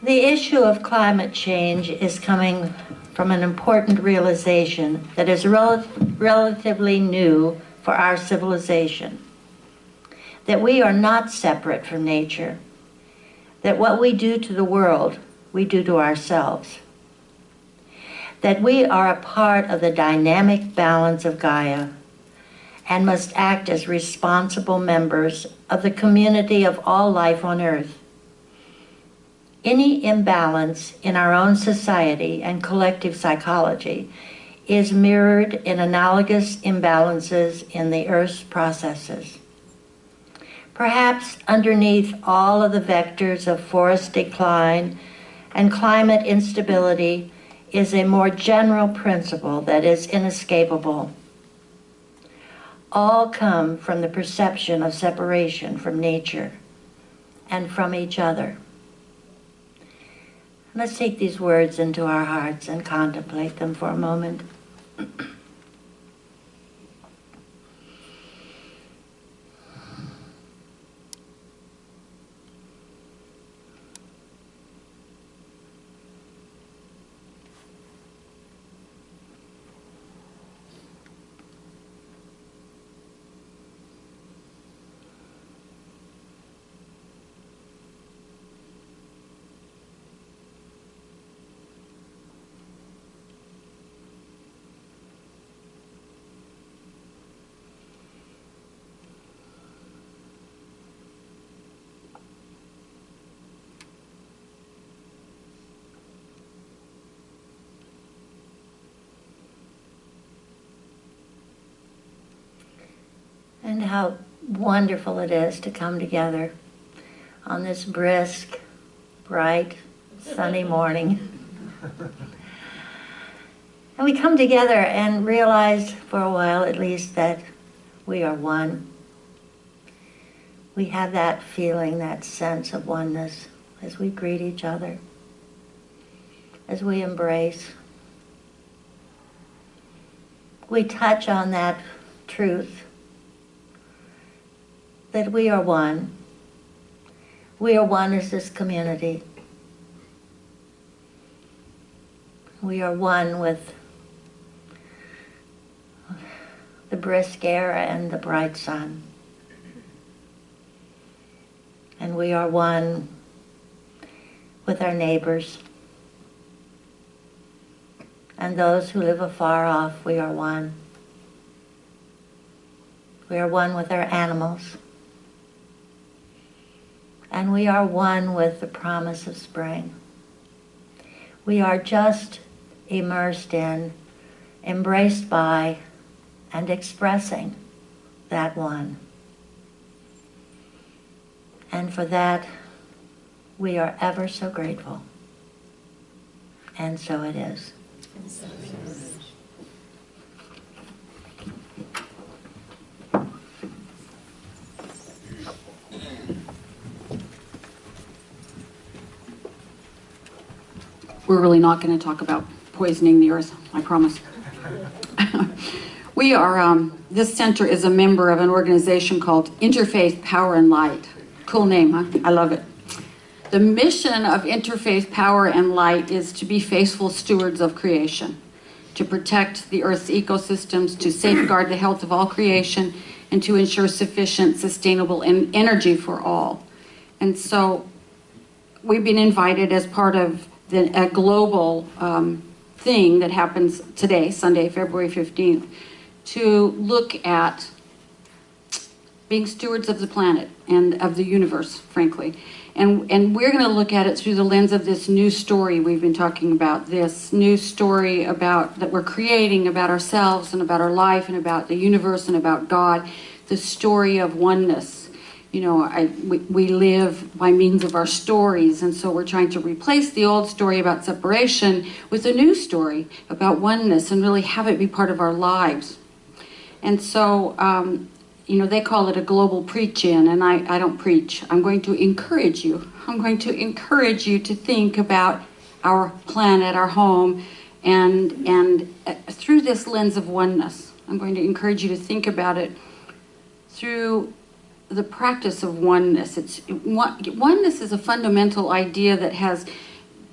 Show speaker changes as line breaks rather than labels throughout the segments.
The issue of climate change is coming from an important realization that is relatively new for our civilization, that we are not separate from nature, that what we do to the world, we do to ourselves, that we are a part of the dynamic balance of Gaia and must act as responsible members of the community of all life on Earth. Any imbalance in our own society and collective psychology is mirrored in analogous imbalances in the Earth's processes. Perhaps underneath all of the vectors of forest decline and climate instability is a more general principle that is inescapable. All come from the perception of separation from nature and from each other. Let's take these words into our hearts and contemplate them for a moment. And how wonderful it is to come together on this brisk, bright, sunny morning. And we come together and realize, for a while at least, that we are one. We have that feeling, that sense of oneness as we greet each other, as we embrace. We touch on that truth that we are one. We are one as this community. We are one with the brisk air and the bright sun. And we are one with our neighbors. And those who live afar off, we are one. We are one with our animals. And we are one with the promise of spring. We are just immersed in, embraced by, and expressing that one. And for that, we are ever so grateful. And so it is. And so it is.
We're really not going to talk about poisoning the earth, I promise. We are, this center is a member of an organization called Interfaith Power and Light. Cool name, huh? I love it. The mission of Interfaith Power and Light is to be faithful stewards of creation, to protect the earth's ecosystems, to safeguard the health of all creation, and to ensure sufficient, sustainable energy for all. And so we've been invited as part of a global thing that happens today, Sunday, February 15th, to look at being stewards of the planet and of the universe, frankly. And we're going to look at it through the lens of this new story we've been talking about, this new story about that we're creating about ourselves and about our life and about the universe and about God, the story of oneness. You know, we live by means of our stories, and so we're trying to replace the old story about separation with a new story about oneness and really have it be part of our lives. And so, you know, they call it a global preach-in, and I don't preach. I'm going to encourage you. I'm going to encourage you to think about our planet, our home, and through this lens of oneness. I'm going to encourage you to think about it through the practice of oneness. Oneness is a fundamental idea that has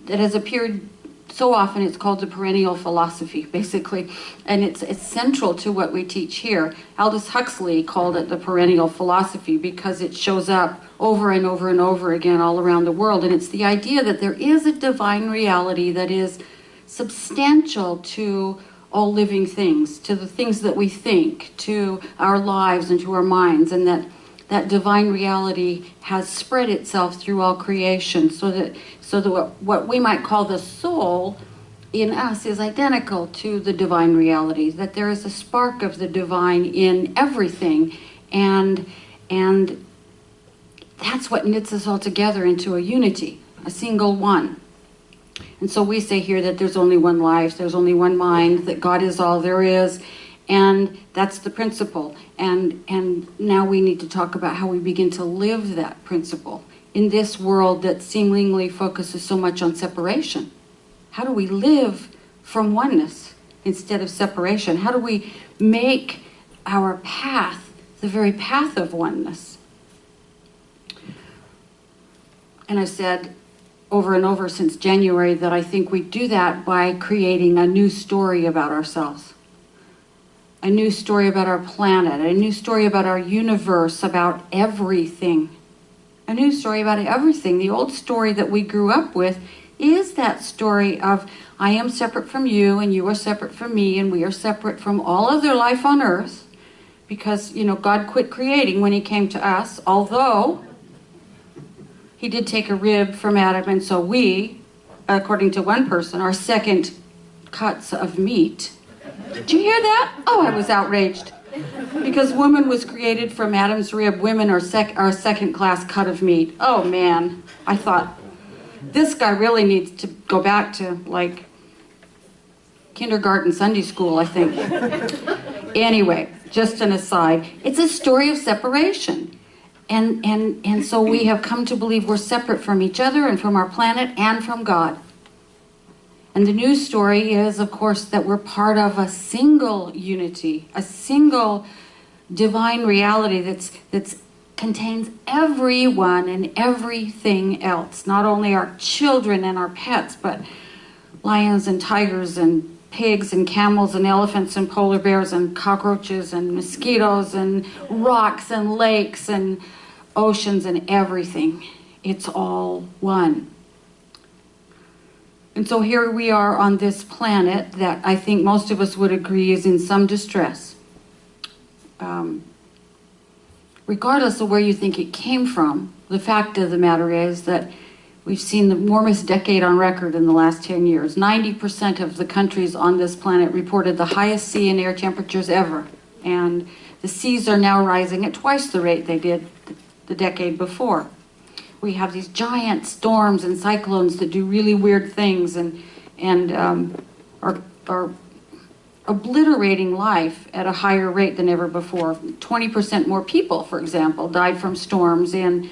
that has appeared so often. It's called the perennial philosophy, basically, and it's central to what we teach here. Aldous Huxley called it the perennial philosophy because it shows up over and over and over again all around the world, and it's the idea that there is a divine reality that is substantial to all living things, to the things that we think, to our lives and to our minds, and that divine reality has spread itself through all creation, so that what we might call the soul in us is identical to the divine reality, that there is a spark of the divine in everything, and that's what knits us all together into a unity, a single one. And so we say here that there's only one life, there's only one mind, that God is all there is, and that's the principle. And now we need to talk about how we begin to live that principle in this world that seemingly focuses so much on separation. How do we live from oneness instead of separation? How do we make our path the very path of oneness? And I've said over and over since January that I think we do that by creating a new story about ourselves. A new story about our planet, a new story about our universe, about everything. A new story about everything. The old story that we grew up with is that story of I am separate from you and you are separate from me and we are separate from all other life on earth because, God quit creating when he came to us, although he did take a rib from Adam, and so we, according to one person, are second cuts of meat. Did you hear that? Oh, I was outraged. Because woman was created from Adam's rib, women are second-class cut of meat. Oh, man. I thought, this guy really needs to go back to, like, kindergarten Sunday school, I think. Anyway, just an aside. It's a story of separation. And so we have come to believe we're separate from each other and from our planet and from God. And the new story is, of course, that we're part of a single unity, a single divine reality that contains everyone and everything else. Not only our children and our pets, but lions and tigers and pigs and camels and elephants and polar bears and cockroaches and mosquitoes and rocks and lakes and oceans and everything. It's all one. And so here we are on this planet that I think most of us would agree is in some distress. Regardless of where you think it came from, the fact of the matter is that we've seen the warmest decade on record in the last 10 years. 90% of the countries on this planet reported the highest sea and air temperatures ever. And the seas are now rising at twice the rate they did the decade before. We have these giant storms and cyclones that do really weird things and are obliterating life at a higher rate than ever before. 20% more people, for example, died from storms in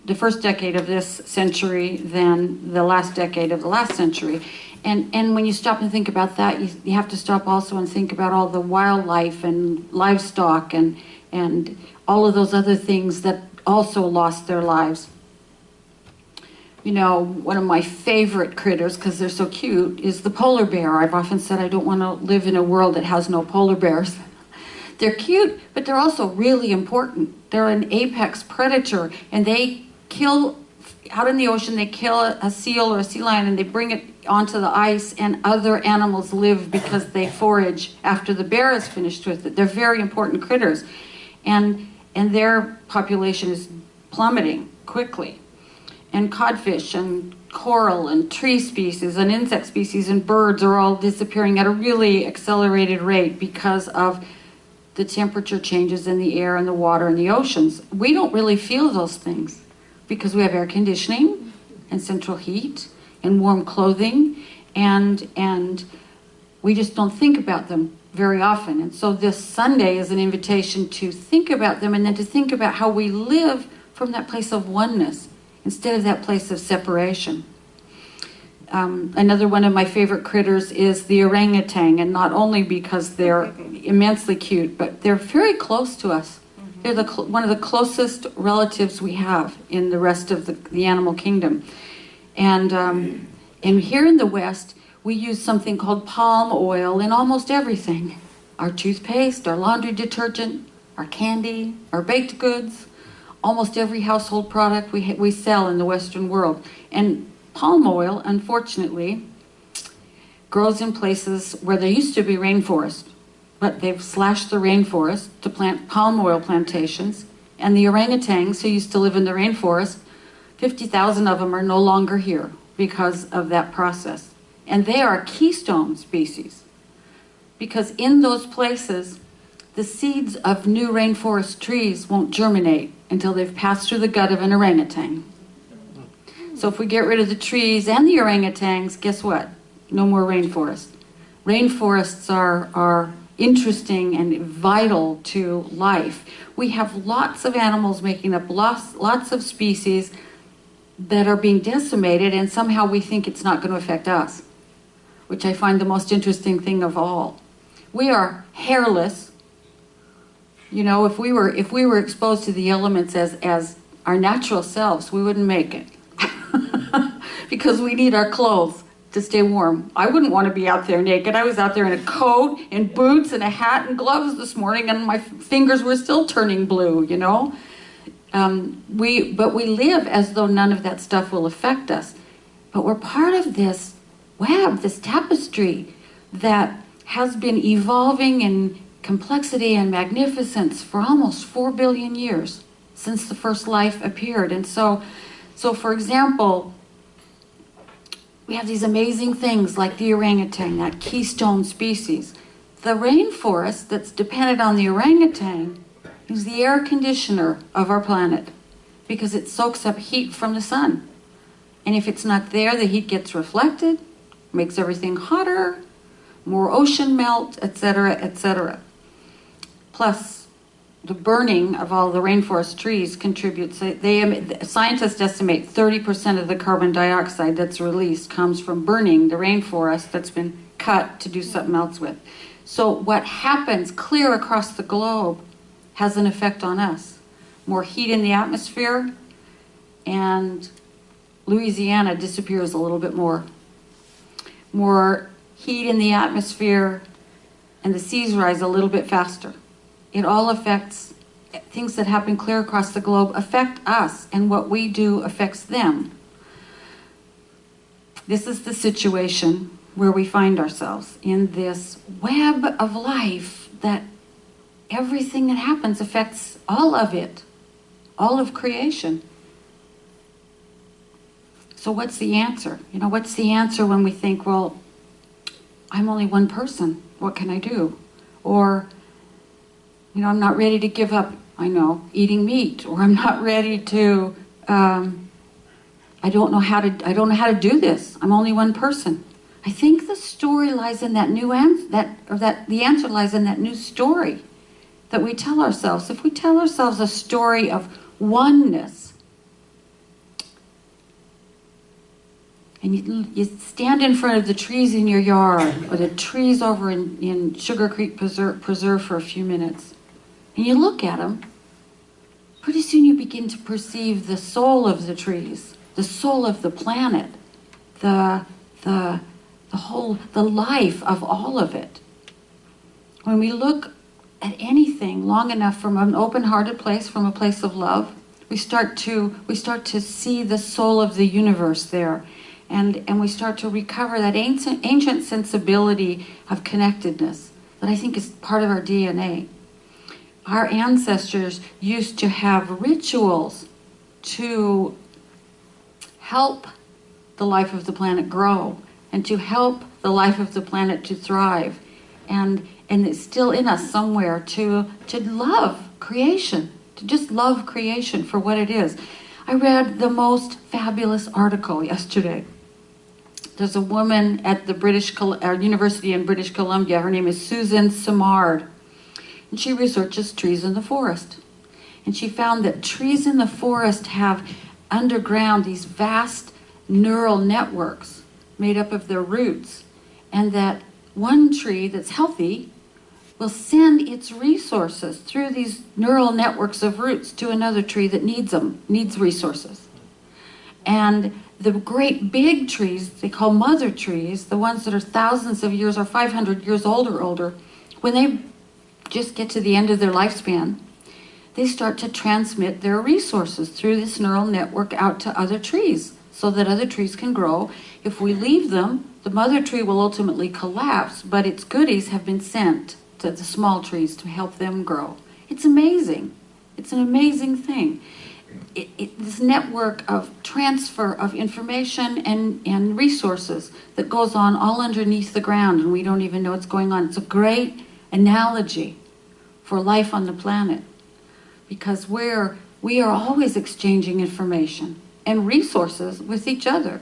the first decade of this century than the last decade of the last century. And when you stop and think about that, you have to stop also and think about all the wildlife and livestock and all of those other things that also lost their lives. One of my favorite critters, because they're so cute, is the polar bear. I've often said I don't want to live in a world that has no polar bears. They're cute, but they're also really important. They're an apex predator, and they kill, out in the ocean, they kill a seal or a sea lion, and they bring it onto the ice, and other animals live because they forage after the bear is finished with it. They're very important critters, and their population is plummeting quickly. And codfish and coral and tree species and insect species and birds are all disappearing at a really accelerated rate because of the temperature changes in the air and the water and the oceans. We don't really feel those things because we have air conditioning and central heat and warm clothing, and we just don't think about them very often. And so this Sunday is an invitation to think about them and then to think about how we live from that place of oneness instead of that place of separation. Another one of my favorite critters is the orangutan, and not only because they're immensely cute, but they're very close to us. They're one of the closest relatives we have in the rest of the animal kingdom. And And here in the West, we use something called palm oil in almost everything. Our toothpaste, our laundry detergent, our candy, our baked goods, almost every household product we sell in the Western world. And palm oil, unfortunately, grows in places where there used to be rainforest, but they've slashed the rainforest to plant palm oil plantations. And the orangutans who used to live in the rainforest, 50,000 of them are no longer here because of that process. And they are a keystone species, because in those places, the seeds of new rainforest trees won't germinate until they've passed through the gut of an orangutan. So if we get rid of the trees and the orangutans, guess what? No more rainforest. Rainforests are interesting and vital to life. We have lots of animals making up lots of species that are being decimated, and somehow we think it's not going to affect us, which I find the most interesting thing of all. We are hairless. You know, if we were exposed to the elements as our natural selves, we wouldn't make it. Because we need our clothes to stay warm. I wouldn't want to be out there naked. I was out there in a coat and boots and a hat and gloves this morning, and my fingers were still turning blue, you know. But we live as though none of that stuff will affect us. But we're part of this web, this tapestry that has been evolving in complexity and magnificence for almost 4 billion years since the first life appeared. And so for example, we have these amazing things like the orangutan, that keystone species. The rainforest that's dependent on the orangutan is the air conditioner of our planet, because it soaks up heat from the sun. And if it's not there, the heat gets reflected, makes everything hotter, more ocean melt, etc., etc. Plus, the burning of all the rainforest trees contributes. Scientists estimate 30% of the carbon dioxide that's released comes from burning the rainforest that's been cut to do something else with. So what happens clear across the globe has an effect on us. More heat in the atmosphere, and Louisiana disappears a little bit more. More heat in the atmosphere, and the seas rise a little bit faster. It all affects, things that happen clear across the globe affect us, and what we do affects them. This is the situation where we find ourselves, in this web of life that everything that happens affects all of it, all of creation. So what's the answer? You know, what's the answer when we think, well, I'm only one person, what can I do? Or, you know, I'm not ready to give up, I know, eating meat, or I'm not ready to, I don't know how to do this. I'm only one person. I think the story lies in that new answer, the answer lies in that new story that we tell ourselves. If we tell ourselves a story of oneness, and you stand in front of the trees in your yard, or the trees over in Sugar Creek Preserve for a few minutes, and you look at them, pretty soon you begin to perceive the soul of the trees, the soul of the planet, the life of all of it. When we look at anything long enough from an open-hearted place, from a place of love, we start to see the soul of the universe there, and we start to recover that ancient sensibility of connectedness that I think is part of our DNA. Our ancestors used to have rituals to help the life of the planet grow, and to help the life of the planet to thrive. And it's still in us somewhere to love creation, to just love creation for what it is. I read the most fabulous article yesterday. There's a woman at the University in British Columbia. Her name is Susan Simard. And she researches trees in the forest. And she found that trees in the forest have underground these vast neural networks made up of their roots, and that one tree that's healthy will send its resources through these neural networks of roots to another tree that needs resources. And The great big trees, they call mother trees, the ones that are thousands of years or 500 years old or older, when they just get to the end of their lifespan, they start to transmit their resources through this neural network out to other trees so that other trees can grow. If we leave them, the mother tree will ultimately collapse, but its goodies have been sent to the small trees to help them grow. It's amazing. It's an amazing thing. This network of transfer of information and resources that goes on all underneath the ground, and we don't even know what's going on. It's a great analogy for life on the planet, because we are always exchanging information and resources with each other.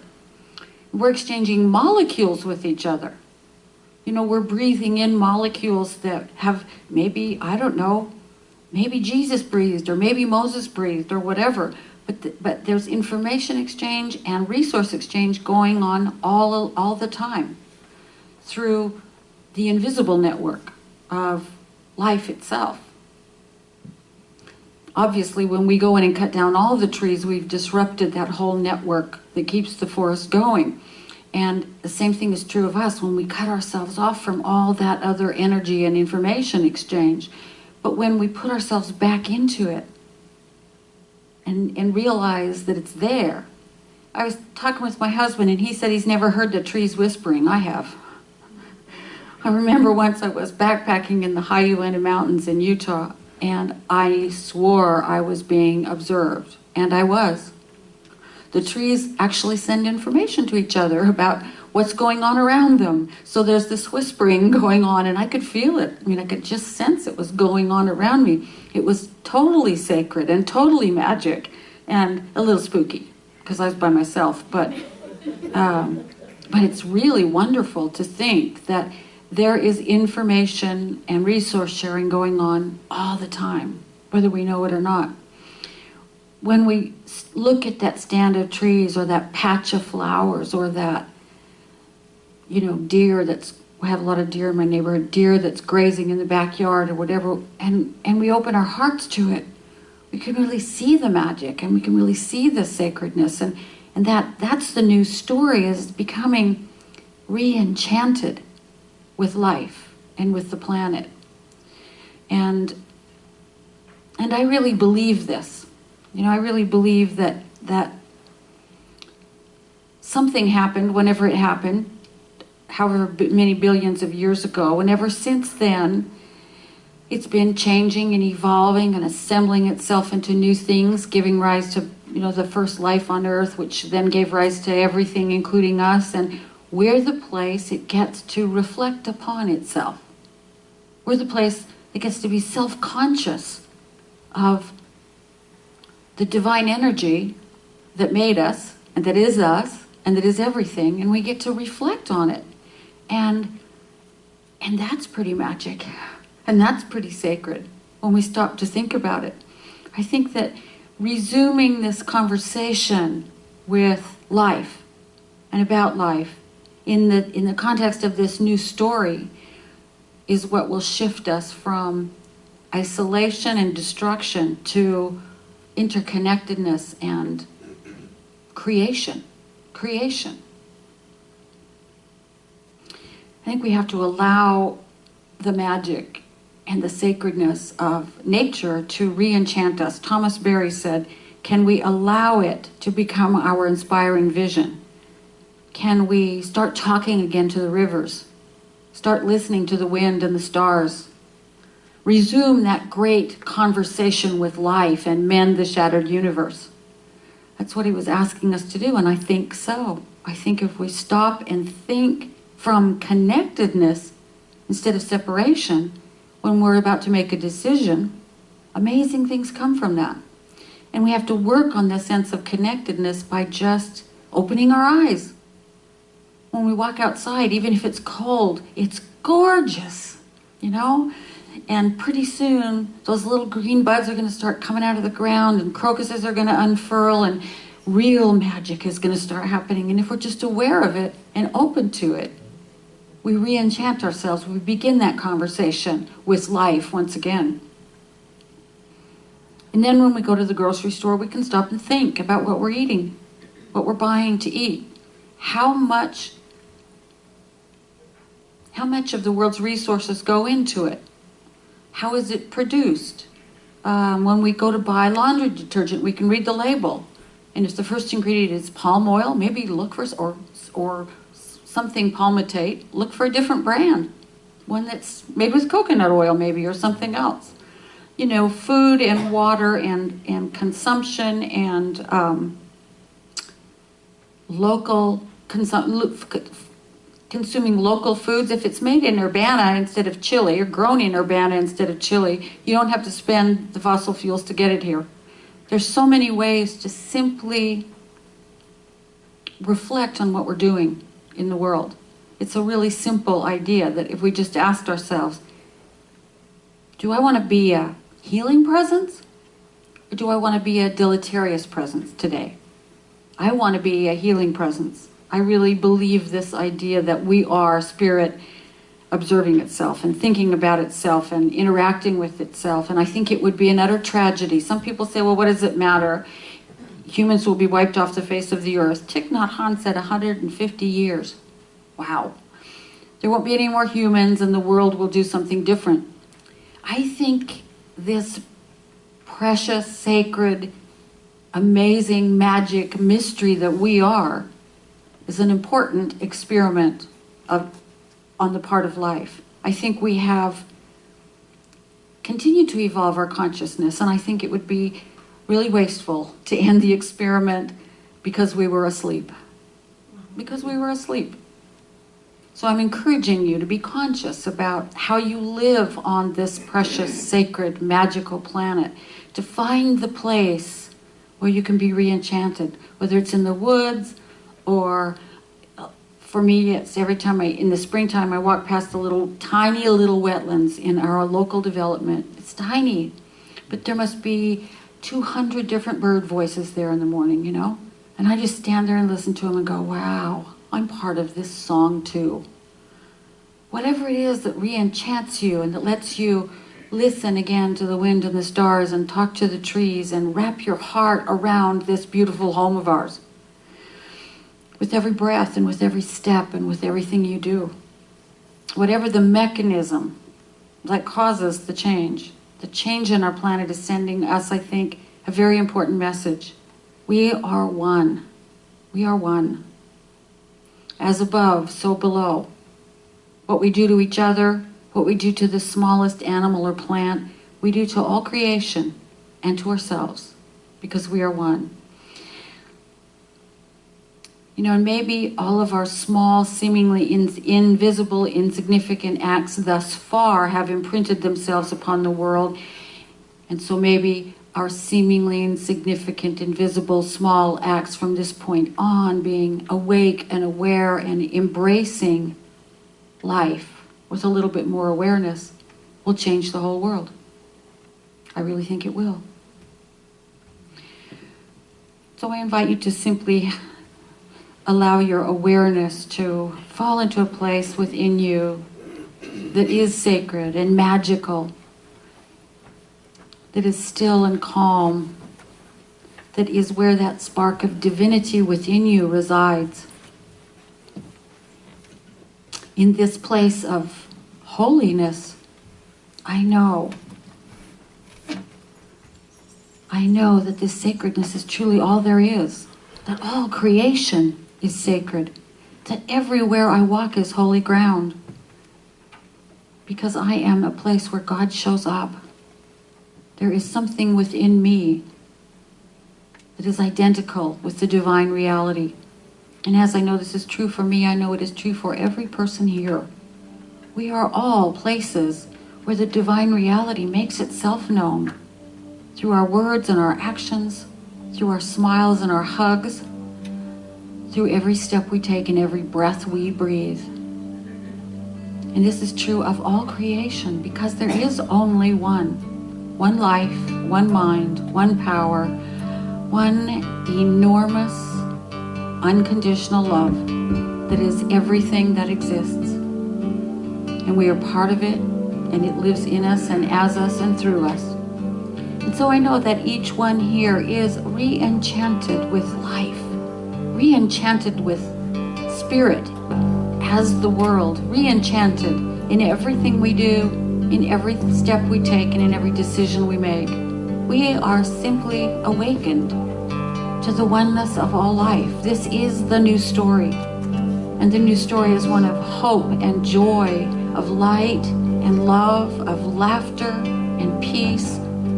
We're exchanging molecules with each other. You know, we're breathing in molecules that have maybe, I don't know, maybe Jesus breathed, or maybe Moses breathed, or whatever. But there's information exchange and resource exchange going on all the time through the invisible network of life itself. Obviously, when we go in and cut down all the trees, we've disrupted that whole network that keeps the forest going. And the same thing is true of us when we cut ourselves off from all that other energy and information exchange. But when we put ourselves back into it and realize that it's there. I was talking with my husband, and he said he's never heard the trees whispering. I have. I remember once I was backpacking in the high Uinta Mountains in Utah, and I swore I was being observed, and I was. The trees actually send information to each other about what's going on around them. So there's this whispering going on, and I could feel it. I mean, I could just sense it was going on around me. It was totally sacred and totally magic and a little spooky because I was by myself. But it's really wonderful to think that there is information and resource sharing going on all the time, whether we know it or not. When we look at that stand of trees or that patch of flowers or that, you know, deer we have a lot of deer in my neighborhood, deer that's grazing in the backyard or whatever, and we open our hearts to it, we can really see the magic and we can really see the sacredness. And that's the new story, is becoming re-enchanted with life and with the planet. And I really believe this. You know, I really believe that something happened whenever it happened, however many billions of years ago, and ever since then, it's been changing and evolving and assembling itself into new things, giving rise to, you know, the first life on Earth, which then gave rise to everything, including us. And we're the place it gets to reflect upon itself. We're the place that gets to be self-conscious of the divine energy that made us, and that is us, and that is everything, and we get to reflect on it. And that's pretty magic. And that's pretty sacred when we stop to think about it. I think that resuming this conversation with life and about life in the context of this new story is what will shift us from isolation and destruction to interconnectedness and creation. I think we have to allow the magic and the sacredness of nature to re-enchant us. Thomas Berry said, can we allow it to become our inspiring vision? Can we start talking again to the rivers? Start listening to the wind and the stars? Resume that great conversation with life and mend the shattered universe. That's what he was asking us to do, and I think so. I think if we stop and think from connectedness instead of separation, when we're about to make a decision, amazing things come from that. And we have to work on this sense of connectedness by just opening our eyes. When we walk outside, even if it's cold, it's gorgeous, you know? And pretty soon, those little green buds are going to start coming out of the ground, and crocuses are going to unfurl, and real magic is going to start happening. And if we're just aware of it and open to it, we re-enchant ourselves. We begin that conversation with life once again. And then when we go to the grocery store, we can stop and think about what we're eating. what we're buying to eat. How much of the world's resources go into it? How is it produced? When we go to buy laundry detergent, we can read the label. And if the first ingredient is palm oil, maybe look for, or something palmitate, look for a different brand. One that's made with coconut oil maybe, or something else. You know, food and water and consumption and consuming local foods. If it's made in Urbana instead of Chile, or grown in Urbana instead of Chile, you don't have to spend the fossil fuels to get it here. There's so many ways to simply reflect on what we're doing in the world. It's a really simple idea that if we just asked ourselves, do I want to be a healing presence, or do I want to be a deleterious presence today? I want to be a healing presence. I really believe this idea that we are spirit observing itself and thinking about itself and interacting with itself. And I think it would be an utter tragedy. Some people say, well, what does it matter? Humans will be wiped off the face of the earth. Thich Nhat Hanh said 150 years. Wow. There won't be any more humans and the world will do something different. I think this precious, sacred, amazing, magic mystery that we are is an important experiment on the part of life. I think we have continued to evolve our consciousness, and I think it would be really wasteful to end the experiment because we were asleep. Because we were asleep. So I'm encouraging you to be conscious about how you live on this precious, sacred, magical planet, to find the place where you can be re-enchanted, whether it's in the woods or, for me, it's every time in the springtime, I walk past the tiny little wetlands in our local development. It's tiny, but there must be 200 different bird voices there in the morning, you know? And I just stand there and listen to them and go, wow, I'm part of this song too. Whatever it is that re-enchants you and that lets you listen again to the wind and the stars and talk to the trees and wrap your heart around this beautiful home of ours. With every breath and with every step and with everything you do. Whatever the mechanism that causes the change in our planet is sending us, I think, a very important message. We are one. We are one. As above, so below. What we do to each other, what we do to the smallest animal or plant, we do to all creation and to ourselves, because we are one. You know, and maybe all of our small, seemingly invisible, insignificant acts thus far have imprinted themselves upon the world. And so maybe our seemingly insignificant, invisible, small acts from this point on, being awake and aware and embracing life with a little bit more awareness, will change the whole world. I really think it will. So I invite you to simply allow your awareness to fall into a place within you that is sacred and magical, that is still and calm, that is where that spark of divinity within you resides. In this place of holiness, I know that this sacredness is truly all there is, that all creation is sacred, that everywhere I walk is holy ground, because I am a place where God shows up. There is something within me that is identical with the divine reality. And as I know this is true for me, I know it is true for every person here. We are all places where the divine reality makes itself known through our words and our actions, through our smiles and our hugs, through every step we take and every breath we breathe. And this is true of all creation, because there is only one life, one mind, one power, one enormous, unconditional love that is everything that exists. And we are part of it, and it lives in us and as us and through us. And so I know that each one here is re-enchanted with life, re-enchanted with spirit as the world, re-enchanted in everything we do, in every step we take, and in every decision we make. We are simply awakened to the oneness of all life. This is the new story. And the new story is one of hope and joy, of light and love, of laughter and peace,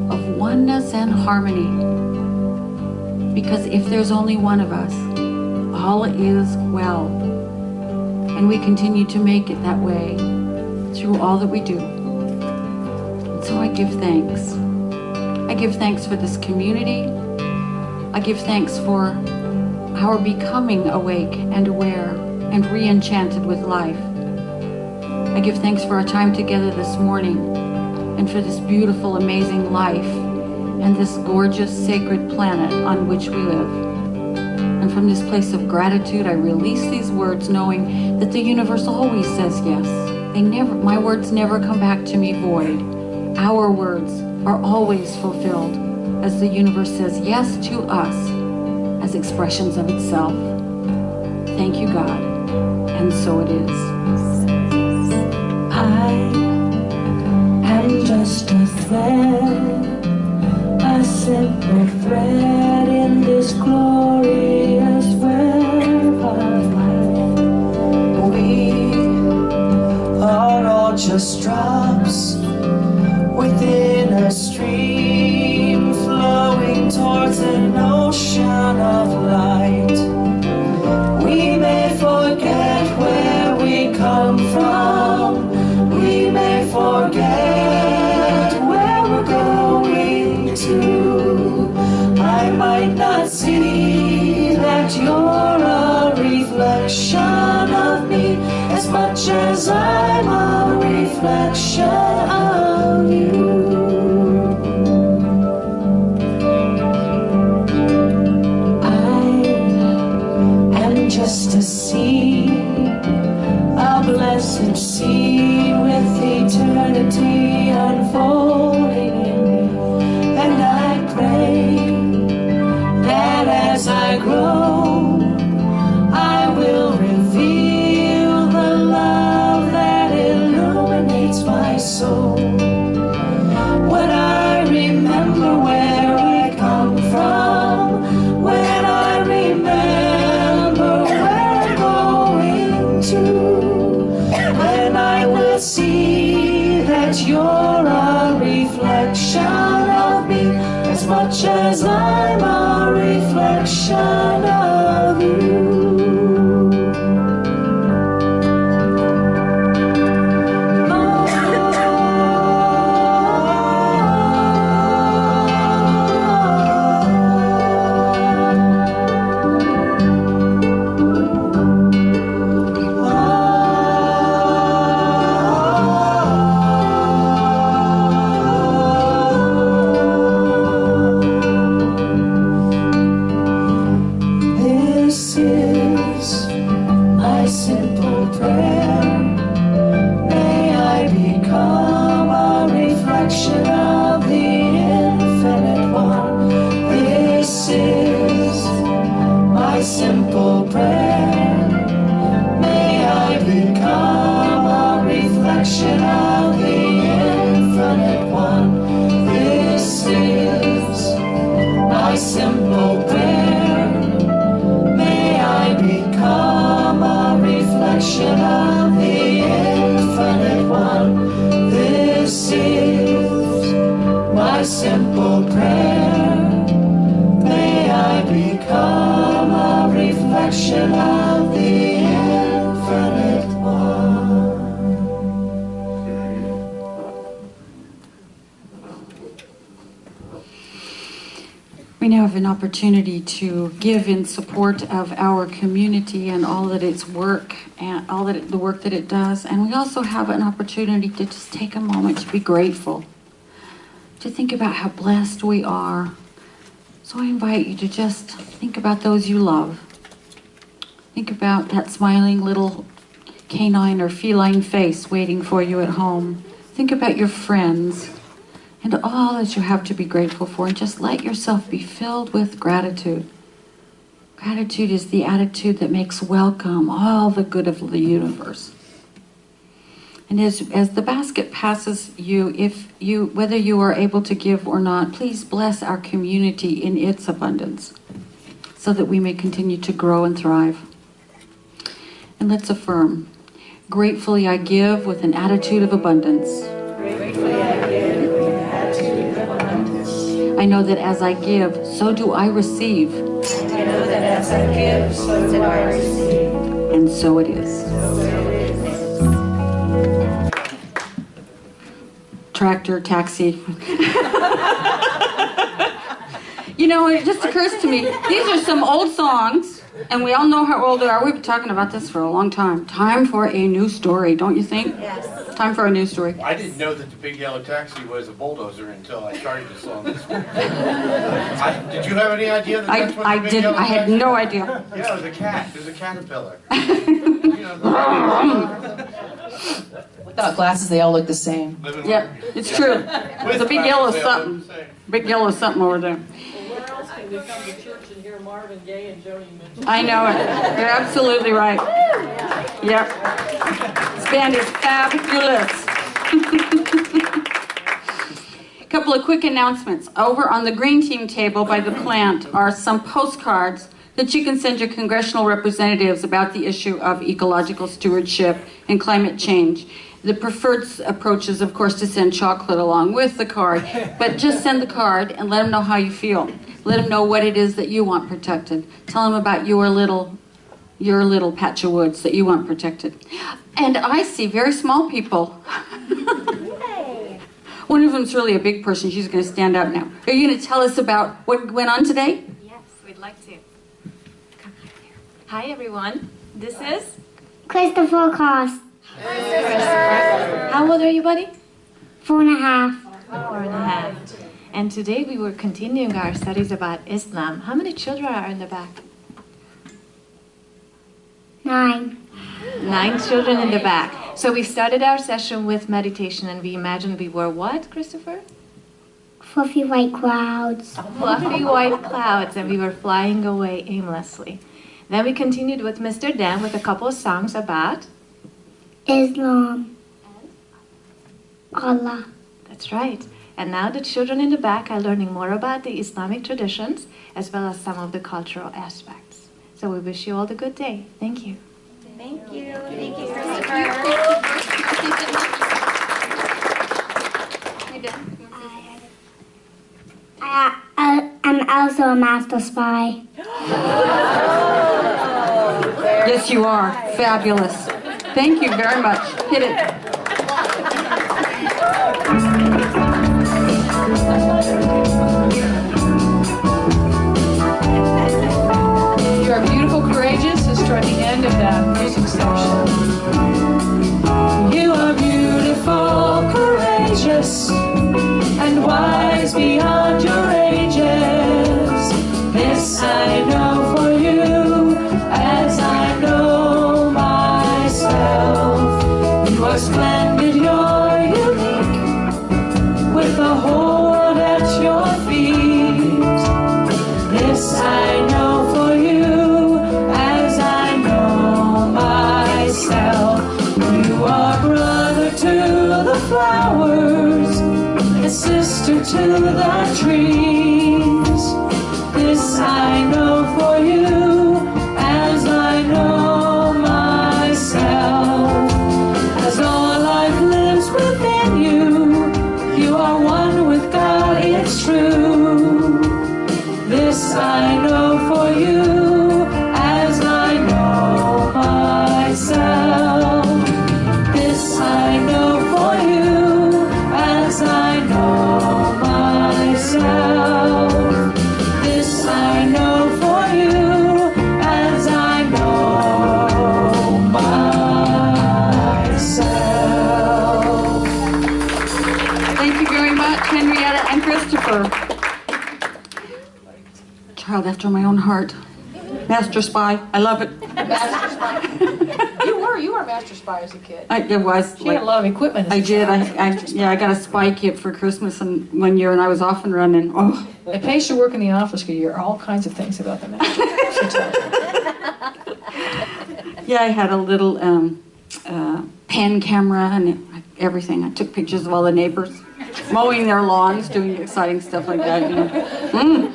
of oneness and harmony. Because if there's only one of us, all is well. And we continue to make it that way through all that we do. And so I give thanks. I give thanks for this community. I give thanks for our becoming awake and aware and re-enchanted with life. I give thanks for our time together this morning and for this beautiful, amazing life and this gorgeous, sacred planet on which we live. And from this place of gratitude, I release these words knowing that the universe always says yes. My words never come back to me void. Our words are always fulfilled as the universe says yes to us as expressions of itself. Thank you, God. And so it is.
I am just a thread, a simple thread in this glorious web of life. We are all just drops within a stream flowing towards an ocean of light. We may forget where we come from. We may forget where we're going to. I might not see that you're a reflection of me as much as I'm a reflection of you. Just a seed, a blessed seed with eternity unfolding in me. And I pray that as I grow, I will reveal the love that illuminates my soul. When I remember where I come from, when I remember and I will see that you're a reflection of me as much as I'm a reflection of you. Simple prayer, may I become a reflection of the infinite one.
We now have an opportunity to give in support of our community and all that its work and all that the work that it does. And we also have an opportunity to just take a moment to be grateful, to think about how blessed we are. So I invite you to just think about those you love. Think about that smiling little canine or feline face waiting for you at home. Think about your friends and all that you have to be grateful for, and just let yourself be filled with gratitude. Gratitude is the attitude that makes welcome all the good of the universe. And as the basket passes you, whether you are able to give or not, please bless our community in its abundance so that we may continue to grow and thrive. And let's affirm, gratefully I give with an attitude of abundance.
Gratefully I give with an attitude of abundance.
I know that as I give, so do I receive.
I know that as I give, so do I receive.
And so it is. Tractor, taxi. You know, it just occurs to me, these are some old songs, and we all know how old they are. We've been talking about this for a long time. Time for a new story, don't you think?
Yes.
Time for a new story.
I didn't know that the big yellow taxi was a bulldozer until I started this song this week. Did you have any idea that that's what
I
the big
didn't.
yellow
I had
taxi
no
was?
idea.
Yeah, it was a cat. It was a caterpillar. You know,
Without glasses, they all look the same.
Yep, it's true. There's a big yellow something. Big yellow something over there.
Where else can we come to church and hear Marvin Gaye and Joni Mitchell?
I know it. You're absolutely right. Yep. This band is fabulous. A couple of quick announcements. Over on the green team table by the plant are some postcards that you can send your congressional representatives about the issue of ecological stewardship and climate change. The preferred approach is, of course, to send chocolate along with the card, but just send the card and let them know how you feel. Let them know what it is that you want protected. Tell them about your little patch of woods that you want protected. And I see very small people. One of them's really a big person. She's going to stand up now. Are you going to tell us about what went on today?
Yes, we'd like to. Come here. Hi, everyone. This is
Christopher Cost,
How old are you, buddy?
4.5.
4.5. And today we were continuing our studies about Islam. How many children are in the back?
9.
9 children in the back. So we started our session with meditation and we imagined we were what, Christopher?
Fluffy white clouds.
Fluffy white clouds, and we were flying away aimlessly. Then we continued with Mr. Dan with a couple of songs about
Islam. Allah.
That's right. And now the children in the back are learning more about the Islamic traditions as well as some of the cultural aspects. So we wish you all the good day. Thank you.
Thank you.
Thank you,
I'm also a master spy.
Yes, you are. Fabulous. Thank you very much. Hit it.
You are beautiful, courageous is toward the end of that music section.
You are beautiful, courageous, and wise beyond your ages. This I know for you, as I know myself. You are splendid, you're unique, with the whole world at your feet. This I know for you, as I know myself. You are brother to the flowers, and sister to the trees. This I know for you, as I know myself. As all life lives within you, you are one with God, it's true. This I know for you, as I know myself. This I know for you, as I know myself. This I know for you, as I know myself.
Thank you very much, Henrietta and Christopher. Child after my own heart. Master spy. I love it.
Master spy. You were a master spy as a kid.
It was.
She had a lot of equipment. As
I
a
did.
child.
I got a spy kit for Christmas one year, and I was off and running. Oh,
It pays to work in the office because you hear all kinds of things about the master. She tells me.
Yeah, I had a little pan camera and everything. I took pictures of all the neighbors mowing their lawns, doing exciting stuff like that. You know.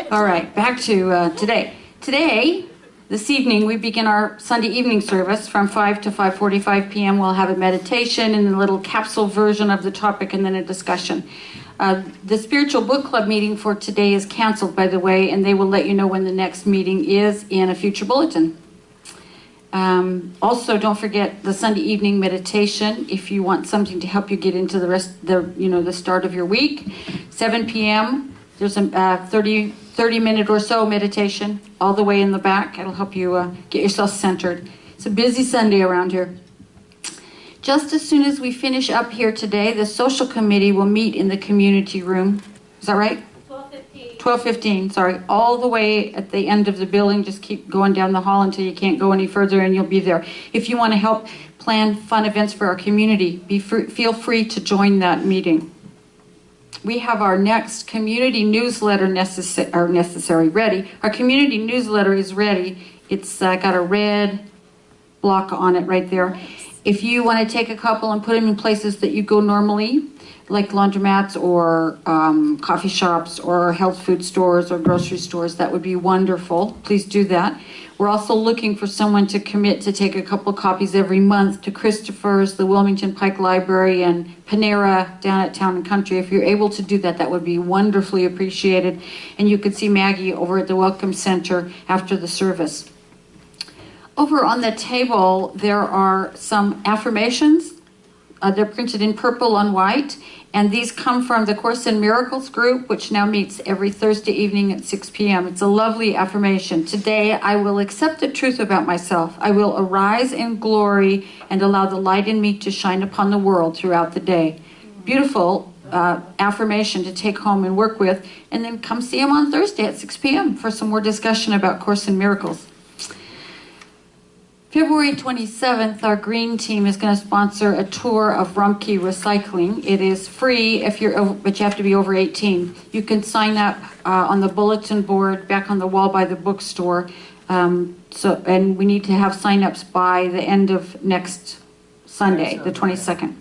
All right, back to today. Today, this evening, we begin our Sunday evening service from 5 to 5:45 p.m. We'll have a meditation and a little capsule version of the topic and then a discussion. The spiritual book club meeting for today is canceled, by the way, and they will let you know when the next meeting is in a future bulletin. Also, don't forget the Sunday evening meditation if you want something to help you get into the start of your week. 7 p.m. There's a 30-minute or so meditation all the way in the back. It'll help you get yourself centered. It's a busy Sunday around here. Just as soon as we finish up here today, the social committee will meet in the community room. Is that right? 12:15, sorry. All the way at the end of the building. Just keep going down the hall until you can't go any further and you'll be there. If you want to help plan fun events for our community, feel free to join that meeting. We have our next community newsletter ready. Our community newsletter is ready. It's got a red block on it right there. If you want to take a couple and put them in places that you go normally, like laundromats or coffee shops or health food stores or grocery stores, that would be wonderful. Please do that. We're also looking for someone to commit to take a couple copies every month to Christopher's, the Wilmington Pike Library, and Panera down at Town and Country. If you're able to do that, that would be wonderfully appreciated. And you could see Maggie over at the Welcome Center after the service. Over on the table, there are some affirmations. They're printed in purple on white, and these come from the Course in Miracles group, which now meets every Thursday evening at 6 p.m. It's a lovely affirmation. Today, I will accept the truth about myself. I will arise in glory and allow the light in me to shine upon the world throughout the day. Beautiful affirmation to take home and work with, and then come see them on Thursday at 6 p.m. for some more discussion about Course in Miracles. February 27th, our green team is going to sponsor a tour of Rumpke Recycling. It is free but you have to be over 18. You can sign up on the bulletin board back on the wall by the bookstore. And we need to have sign-ups by the end of next Sunday, the 22nd.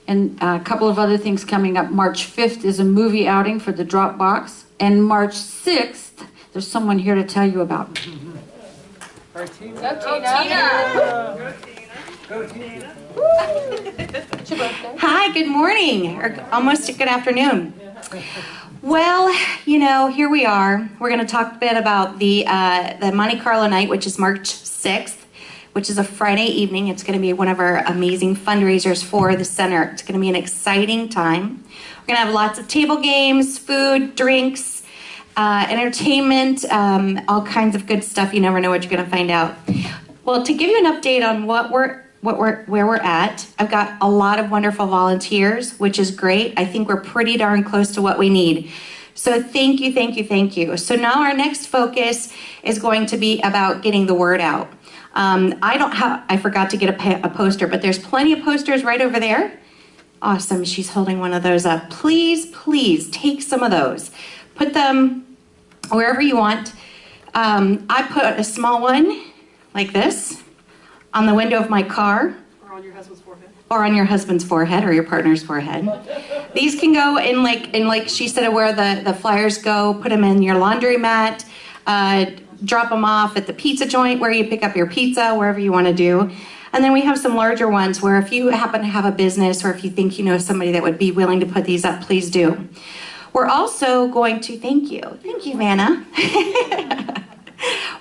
And a couple of other things coming up. March 5th is a movie outing for the Dropbox. And March 6th, there's someone here to tell you about.
Go Tina! Go Tina!
Hi, good morning, or almost good afternoon. Well, here we are. We're going to talk a bit about the Monte Carlo night, which is March 6th, which is a Friday evening. It's going to be one of our amazing fundraisers for the center. It's going to be an exciting time. We're going to have lots of table games, food, drinks, entertainment, all kinds of good stuff. You never know what you're going to find out. Well, to give you an update on where we're at, I've got a lot of wonderful volunteers, which is great. I think we're pretty darn close to what we need. So thank you, thank you, thank you. So now our next focus is going to be about getting the word out. I forgot to get a poster, but there's plenty of posters right over there. Awesome, she's holding one of those up. Please, please take some of those. Put them wherever you want. I put a small one like this on the window of my car.
Or on your husband's forehead.
Or on your husband's forehead or your partner's forehead. These can go in like she said where the flyers go. Put them in your laundromat. Drop them off at the pizza joint where you pick up your pizza, wherever you want to do. And then we have some larger ones where if you happen to have a business or if you think you know somebody that would be willing to put these up, please do. We're also going to, thank you, Vanna.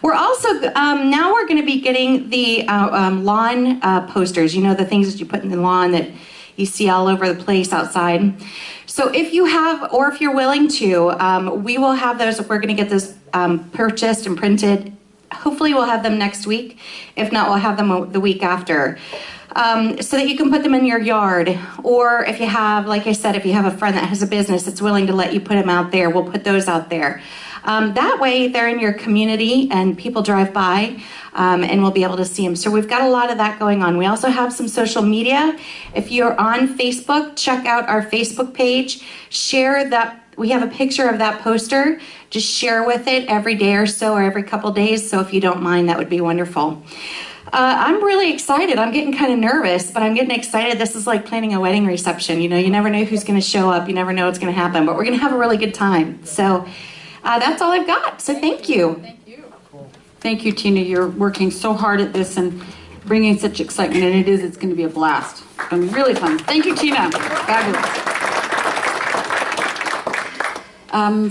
We're also, now we're going to be getting the lawn posters, the things that you put in the lawn that you see all over the place outside. So if you have, or if you're willing to, we will have those, we're going to get those purchased and printed. Hopefully we'll have them next week. If not, we'll have them the week after. So that you can put them in your yard. Or if you have, like I said, if you have a friend that has a business that's willing to let you put them out there, we'll put those out there. That way they're in your community and people drive by and we'll be able to see them. So we've got a lot of that going on. We also have some social media. If you're on Facebook, check out our Facebook page. Share that we have a picture of that poster. Just share with it every day or so, or every couple days. So if you don't mind, that would be wonderful. I'm really excited. I'm getting kind of nervous, but I'm getting excited. This is like planning a wedding reception. You know, you never know who's going to show up. You never know what's going to happen, but we're going to have a really good time. So that's all I've got. So thank you.
Thank you, Tina. You're working so hard at this and bringing such excitement, and it's going to be a blast. It's going to be really fun. Thank you, Tina. Fabulous.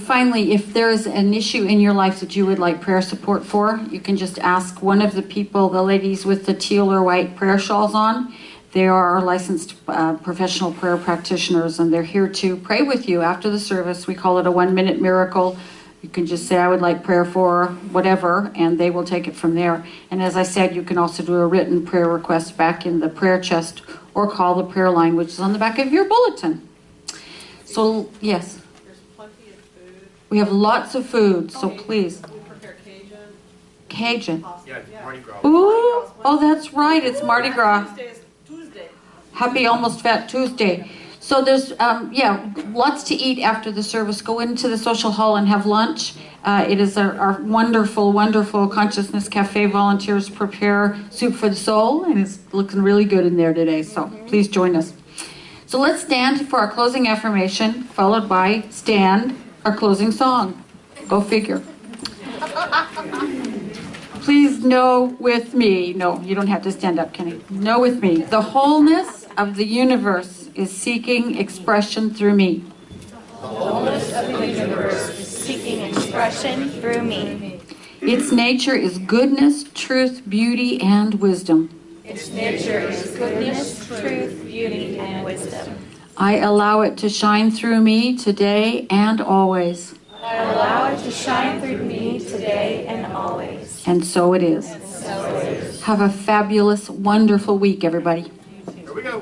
Finally, if there is an issue in your life that you would like prayer support for, you can just ask one of the people, the ladies with the teal or white prayer shawls on. They are our licensed professional prayer practitioners, and they're here to pray with you after the service. We call it a 1-minute miracle. You can just say, I would like prayer for whatever, and they will take it from there. And as I said, you can also do a written prayer request back in the prayer chest or call the prayer line, which is on the back of your bulletin. So, yes. We have lots of food, so please.
We prepare
Cajun.
Yeah, Mardi Gras.
Ooh, oh, that's right. It's Mardi Gras.
Tuesday.
Happy Almost Fat Tuesday. So there's, lots to eat after the service. Go into the social hall and have lunch. It is our wonderful, wonderful Consciousness Cafe volunteers prepare soup for the soul, and it's looking really good in there today. So please join us. So let's stand for our closing affirmation, followed by stand. Our closing song. Go figure. Please know with me. No, you don't have to stand up, Kenny. Know with me. The wholeness of the universe is seeking expression through me.
The wholeness of the universe is seeking expression through me.
Its nature is goodness, truth, beauty, and wisdom.
Its nature is goodness, truth, beauty, and wisdom.
I allow it to shine through me today and always.
I allow it to shine through me today and always.
And so it is.
So it is.
Have a fabulous, wonderful week, everybody.
Here we go.